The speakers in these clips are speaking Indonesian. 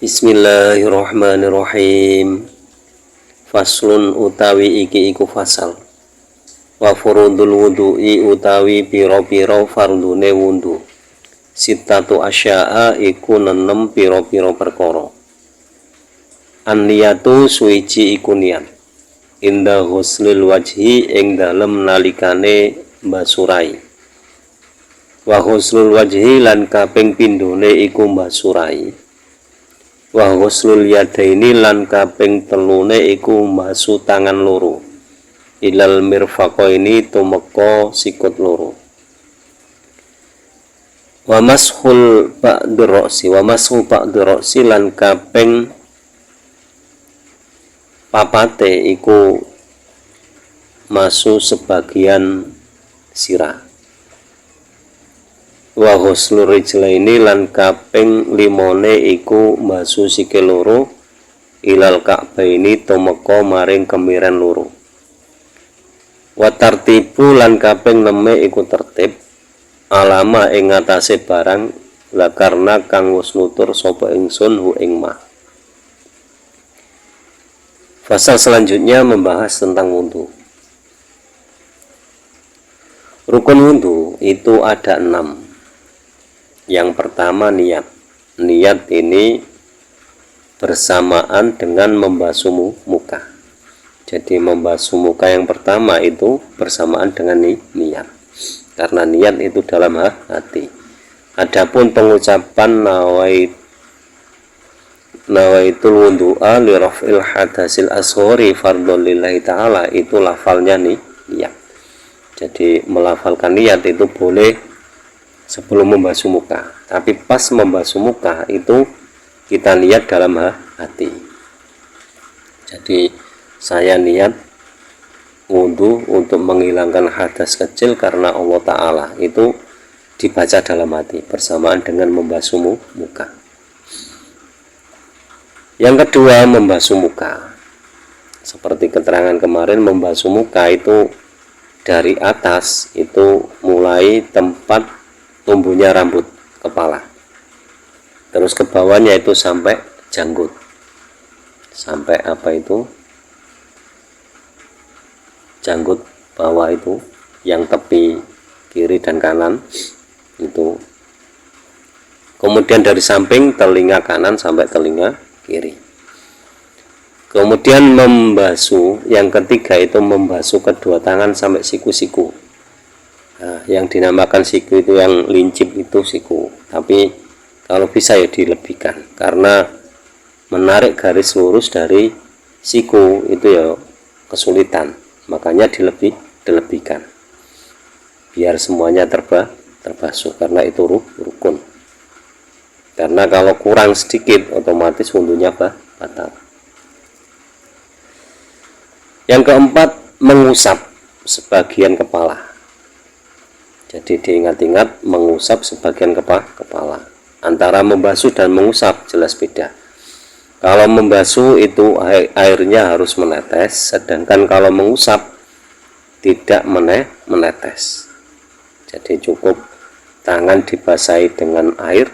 Bismillahirrahmanirrahim. Faslun utawi iki iku fasal. Wa furudul wudu'i utawi piro-piro fardune wundu. Sittatu asya'a iku nenem piro-piro perkara. An-niyatu suwiji iku niat. Inda ghuslil wajhi ing dalem nalikane mbasurai. Wa ghuslul wajhi lan kaping pindhone iku mbasurai. Wa ghuslul yadaini lan kaping telune iku mbasu tangan loro. Ilal mirfaqaini tumeka sikut loro. Wa mashul ba'dur ra'si wa mashu ba'dur ra'si lan kaping papate iku masu sebagian sirah. Wa ghuslur rijlaini lan kaping limone iku mbasu sikil loro ilal ka'baini tumeka maring kemiren loro. Wa tartibu lan kaping 6 iku tertib alama ing ngatasé barang la karena kang wis nutur sapa ingsun hu ing ma. Fasal selanjutnya membahas tentang wudu. Rukun wudu itu ada 6. Yang pertama niat. Niat ini bersamaan dengan membasuh muka. Jadi membasuh muka yang pertama itu bersamaan dengan niat. Karena niat itu dalam hati. Adapun pengucapan nawaitul wudu'a li raf'il hadasil ashori fardhon lillahi ta'ala itu lafalnya niat. Jadi melafalkan niat itu boleh sebelum membasuh muka, tapi pas membasuh muka itu kita niat dalam hati. Jadi saya niat wudu untuk menghilangkan hadas kecil karena Allah Ta'ala, itu dibaca dalam hati bersamaan dengan membasuh muka. Yang kedua membasuh muka, seperti keterangan kemarin, membasuh muka itu dari atas itu mulai tempat tumbuhnya rambut kepala, terus ke bawahnya itu sampai janggut, sampai apa itu janggut bawah itu yang tepi kiri dan kanan itu, kemudian dari samping telinga kanan sampai telinga kiri. Kemudian membasuh yang ketiga itu membasuh kedua tangan sampai siku-siku. Nah, yang dinamakan siku itu yang lincip itu siku, tapi kalau bisa ya dilebihkan, karena menarik garis lurus dari siku itu ya kesulitan, makanya dilebihkan biar semuanya terbasuh, karena itu rukun. Karena kalau kurang sedikit otomatis wudhunya batal. Yang keempat mengusap sebagian kepala. Jadi diingat-ingat mengusap sebagian kepala. Antara membasuh dan mengusap jelas beda. Kalau membasuh itu airnya harus menetes, sedangkan kalau mengusap tidak menetes. Jadi cukup tangan dibasahi dengan air,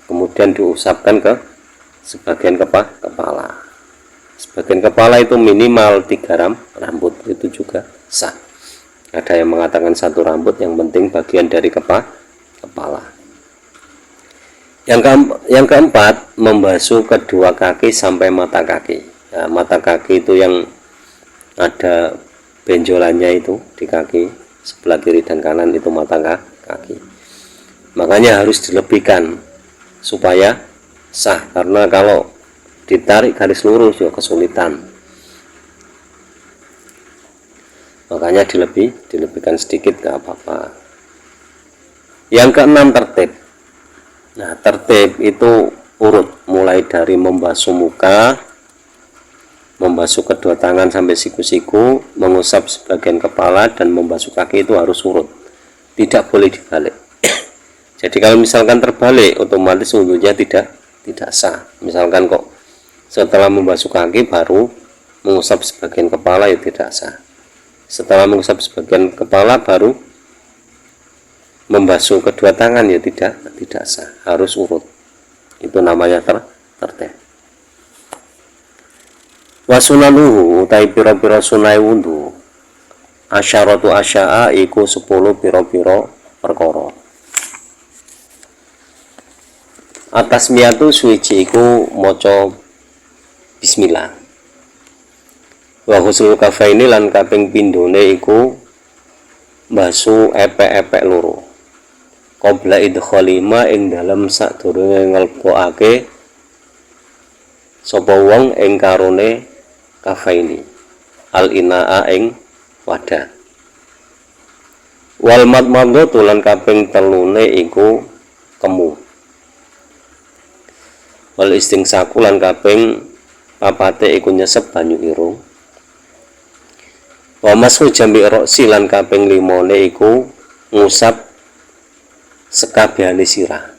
kemudian diusapkan ke sebagian kepala. Sebagian kepala itu minimal 3 rambut, itu juga sah. Ada yang mengatakan 1 rambut, yang penting bagian dari kepala. Yang keempat membasuh kedua kaki sampai mata kaki. Nah, mata kaki itu yang ada benjolannya itu di kaki sebelah kiri dan kanan itu mata kaki. Makanya harus dilebihkan supaya sah, karena kalau ditarik garis lurus juga kesulitan. Makanya dilebihkan sedikit gak apa-apa. Yang keenam tertib. Nah, tertib itu urut, mulai dari membasuh muka, membasuh kedua tangan sampai siku-siku, mengusap sebagian kepala, dan membasuh kaki itu harus urut, tidak boleh dibalik. Jadi kalau misalkan terbalik otomatis wudhunya tidak sah. Misalkan kok setelah membasuh kaki baru mengusap sebagian kepala, ya tidak sah. Setelah mengusap sebagian kepala baru membasuh kedua tangan, ya tidak sah, harus urut. Itu namanya tertib. Wasunanuhu utai pira-pira sunai wundu asyaratu asya'a iku 10 pira-pira perkara. Atas miyatu suwiji iku maca bismillah. Wa husnul kafaini lan kaping pindhone iku basu epek-epek loro. Qabla idkhalima ing dalem sadurunge nglebokake sapa wong ing karone kafaini al inaa ing wadah. Wal madmadhatu lan kaping telune iku kemu. Wal istingsaku lan kaping papate iku nyesep banyu irung. Wa mashu jambi roksi lan kaping limone iku ngusap sekabehane sirah.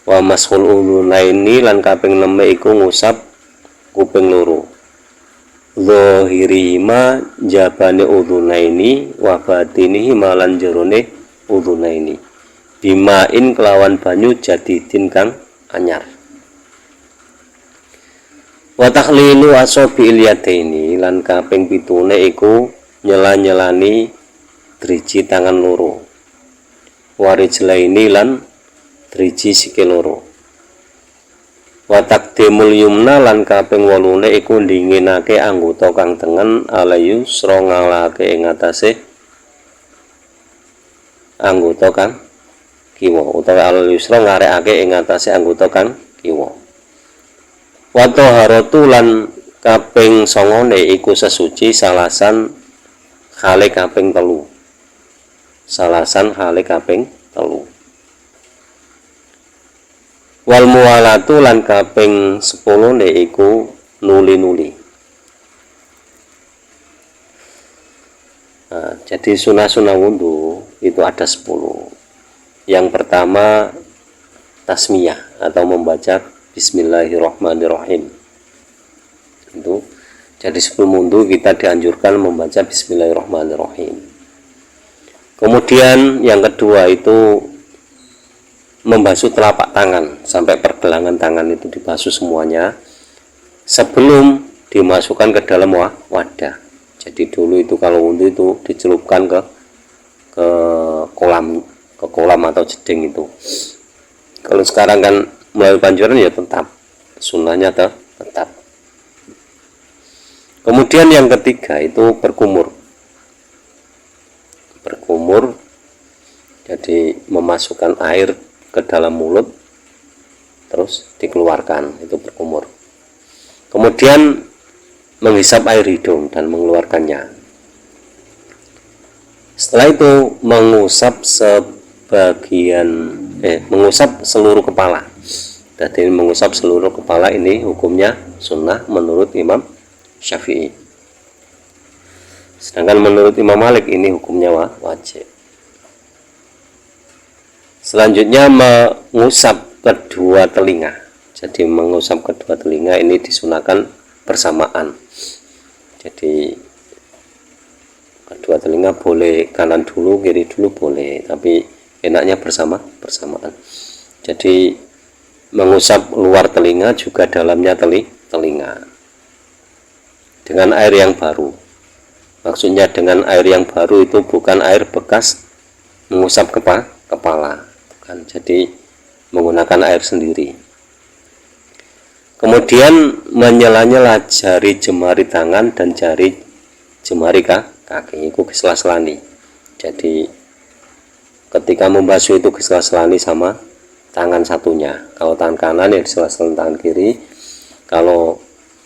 Wa mashul udhunaini lan kaping 6 iku ngusap kuping loro. Zahirihima jabane udhunaini wa batinihima lan jerone udhunaini. Bimain kelawan banyu jadidin kang anyar. Wa takhlilu asabi ilyadaini lan kaping 7 iku nyela-nyelani driji tangan loro. Warijlaini lan driji sikil loro. Wa taqdimul yumna lan kaping 8 iku ndinginake anggota kang tengen ala yusra ngalahake ing atase anggota kang kiwa utawa al yusra ngarekake ing atase anggota kang kiwa. Wa taharatu lan kaping 9 iku sesuci salasan hale kaping 3. Salasan hale kaping 3. Wal muwalatu lan kaping 10 iku nuli-nuli. Nah, jadi sunah-sunah wudhu itu ada 10. Yang pertama tasmiyah atau membaca bismillahirrahmanirrahim. Itu jadi sebelum wudhu kita dianjurkan membaca bismillahirrahmanirrahim. Kemudian yang kedua itu membasuh telapak tangan sampai pergelangan tangan itu dibasuh semuanya sebelum dimasukkan ke dalam wadah. Jadi dulu itu kalau wudhu itu dicelupkan ke kolam atau jeding itu. Kalau sekarang kan melalui pancuran ya tetap sunnahnya tetap. Kemudian yang ketiga itu berkumur. Jadi memasukkan air ke dalam mulut terus dikeluarkan, itu berkumur. Kemudian menghisap air hidung dan mengeluarkannya. Setelah itu mengusap mengusap seluruh kepala. Jadi mengusap seluruh kepala ini hukumnya sunnah menurut Imam Syafi'i. Sedangkan menurut Imam Malik ini hukumnya wajib. Selanjutnya mengusap kedua telinga. Jadi mengusap kedua telinga ini disunahkan bersamaan. Jadi kedua telinga boleh kanan dulu, kiri dulu boleh, tapi enaknya bersamaan. Jadi mengusap luar telinga juga dalamnya telinga dengan air yang baru. Maksudnya dengan air yang baru itu bukan air bekas mengusap kepala. Jadi menggunakan air sendiri. Kemudian menyela-nyela jari jemari tangan dan jari jemari kaki itu disela-selani. Jadi ketika membasuh itu disela-selani sama tangan satunya. Kalau tangan kanan ya disela-selani tangan kiri. Kalau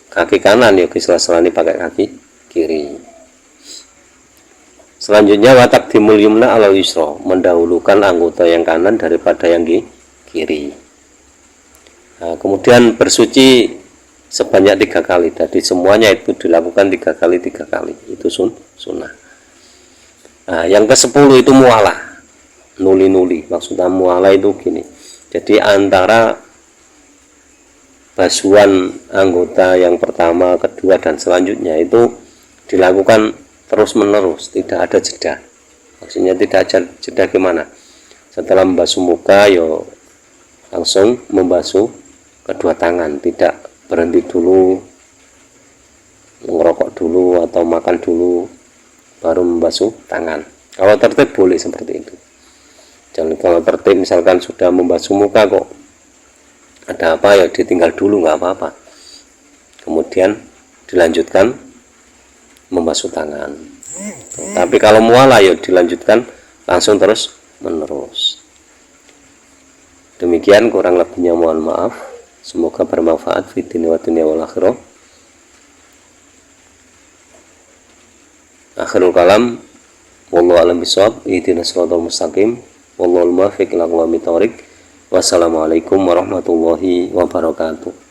kaki kanan ya disela-selani pakai kaki kiri. Selanjutnya watak dimul yumna ala yusra, mendahulukan anggota yang kanan daripada yang kiri. Nah, kemudian bersuci sebanyak 3 kali. Jadi semuanya itu dilakukan 3 kali. Itu sunnah. Nah, yang ke-10 itu mualah, nuli-nuli. Maksudnya mualah itu gini. Jadi antara basuhan anggota yang pertama, kedua dan selanjutnya itu dilakukan terus menerus, tidak ada jeda. Maksudnya tidak ada jeda gimana? Setelah membasuh muka, yo langsung membasuh kedua tangan, tidak berhenti dulu ngerokok dulu atau makan dulu baru membasuh tangan. Kalau tertib boleh seperti itu. Jangan kalau tertib misalkan sudah membasuh muka kok ada apa ya ditinggal dulu, nggak apa-apa, kemudian dilanjutkan membasuh tangan. Tapi kalau mualah ya dilanjutkan langsung terus menerus. Demikian kurang lebihnya mohon maaf. Semoga bermanfaat fi dunya wa dunya wal akhirah. Akhirul kalam, wallahu a'lam bishawab. Ihdinas siratal mustaqim. Wallahul muwaffiq ila aqwamit thoriq. Wassalamualaikum warahmatullahi wabarakatuh.